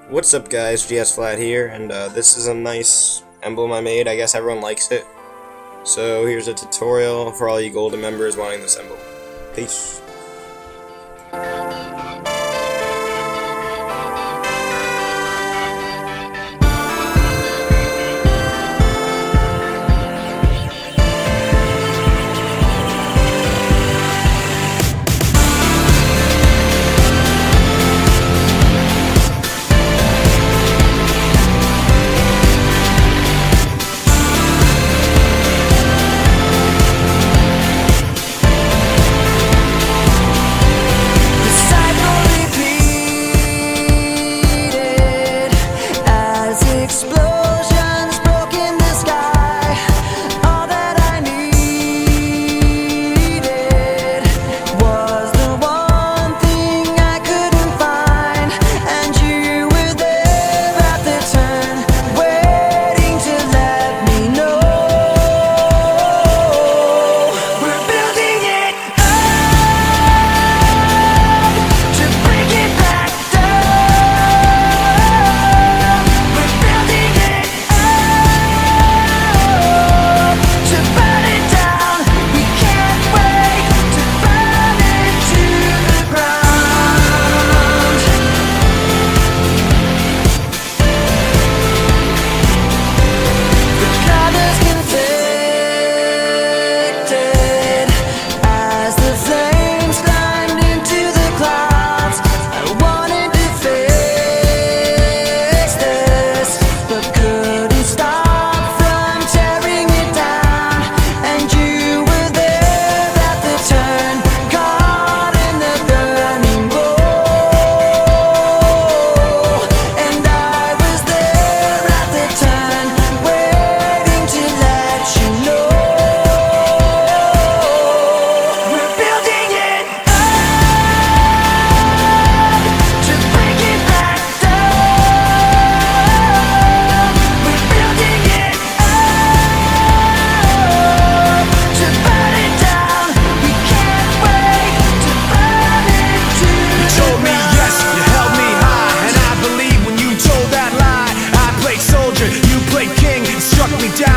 What's up guys, GS Flat here, and this is a nice emblem I made. I guess everyone likes it. So here's a tutorial for all you golden members wanting this emblem. Peace.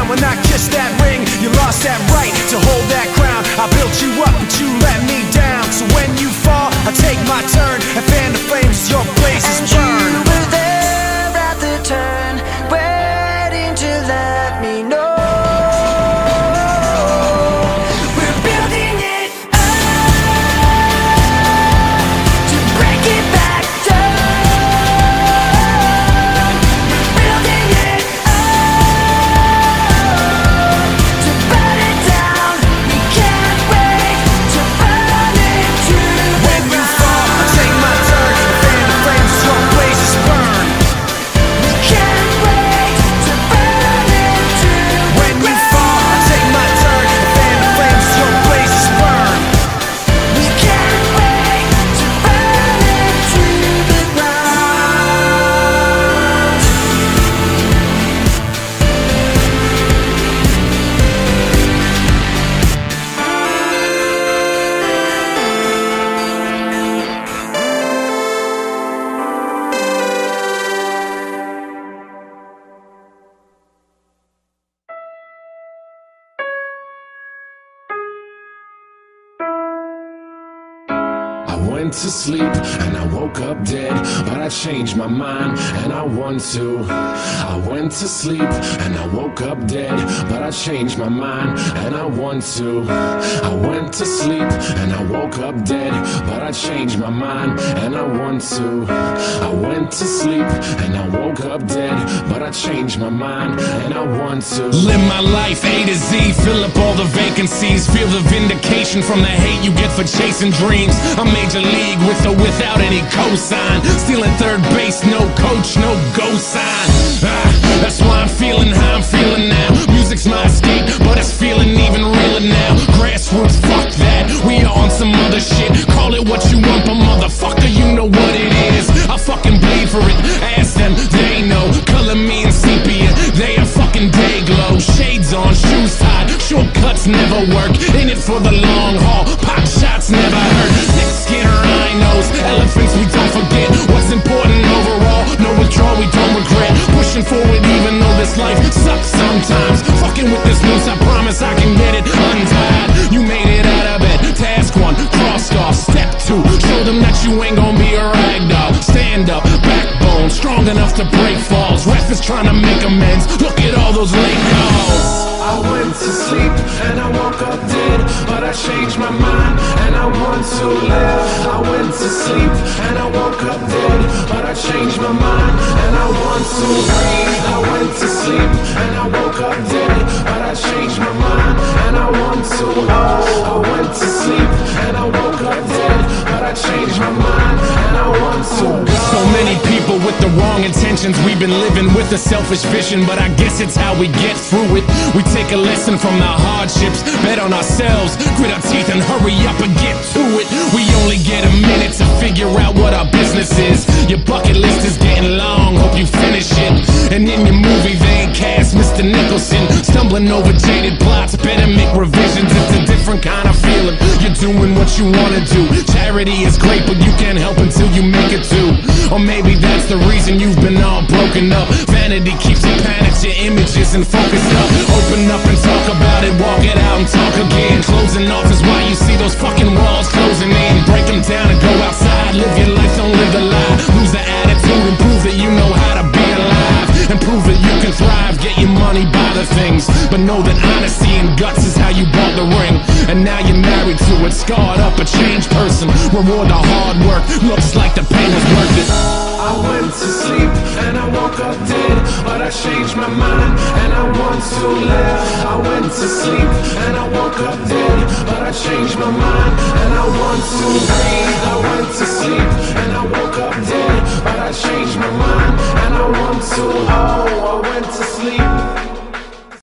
When I kissed that ring, you lost that right to hold that crown. I built you up, but you let me down. So when you fall, I take my turn and fan the flames your blazes burn. You were there at the turn, waiting to let me know. We're building it up to break it back down. We're building it to burn it down. We can't wait to burn it to the When you fall, I take my turn and fan the flames your blazes burn. We can't wait to burn it to When you fall, I take my turn and fan the flames your blazes burn. We can't wait to burn it to the ground. I went to sleep and I woke up dead, but I changed my mind and I want to. I went to sleep and I woke up dead, but I changed my mind and I want to. I went to sleep and I woke up dead, but I changed my mind and I want to. I went to sleep and I woke up dead, but I changed my mind and I want to. Live my life A to Z, fill up all the vacancies, feel the vindication from the hate you get for chasing dreams. I'm major league with or without any cosign, stealing third base, no coach, no go sign. That's why I'm feeling how I'm feeling now. Music's my escape, but it's feeling even realer now. Grassroots, fuck that, we on some other shit. Call it what you want, but motherfucker, you know what it is. I fucking bleed for it, ask them, they know. Color me in sepia, they are fucking day glow. Shades on, shoes tied, shortcuts never work. In it for the long haul, pop shots never hurt. Thick skin or rhinos, elephants we don't forget. What's important overall, no withdrawal. pushing forward even though this life sucks sometimes. Fucking with this noose, I promise I can get it untied. You made it out of bed, task 1, crossed off. Step 2, show them that you ain't gon' be a rag doll. Stand up, backbone, strong enough to break falls. Ref is trying to make amends, look at all those late calls. I went to sleep and I woke up dead, but I changed my mind and I want to live. I went to sleep and I woke up dead, but I changed my mind and I want to breathe. I went to sleep and I woke up dead, but I changed my mind and I want to live. I went to sleep and I woke up dead, but I changed my mind and I want to go. So many people with the wrong intentions, we've been living with a selfish vision, but I guess it's how we get through it. We take a lesson from the hardships, bet on ourselves, grit our teeth and hurry up and get to it. We only get a minute to figure out what our business is. Your bucket list is getting long, hope you finish it. And in your movie they ain't cast Mr. Nicholson, stumbling over jaded plots, better make revisions. It's a different kind of feeling, you're doing what you wanna do. Charity is great, but you can't help until you make it too. Or maybe that's the reason you've been all broken up. Vanity keeps you panicked, your images and focused up. Open up and talk about it, walk it out and talk again. Closing off is why you see those fucking walls closing in. Break them down and go outside, live your life, don't live the lie. Lose the attitude and prove that you know how to be alive. And prove that you can thrive, get your money, buy the things. But know that honesty and guts is how you bought the ring. And now you're married to it, scarred up, a changed person. Reward the hard work, looks like the pain was worth it. I went to sleep and I woke up dead, but I changed my mind and I want to live. I went to sleep and I woke up dead, but I changed my mind and I want to breathe. I went to sleep and I woke up dead, but I changed my mind and I want to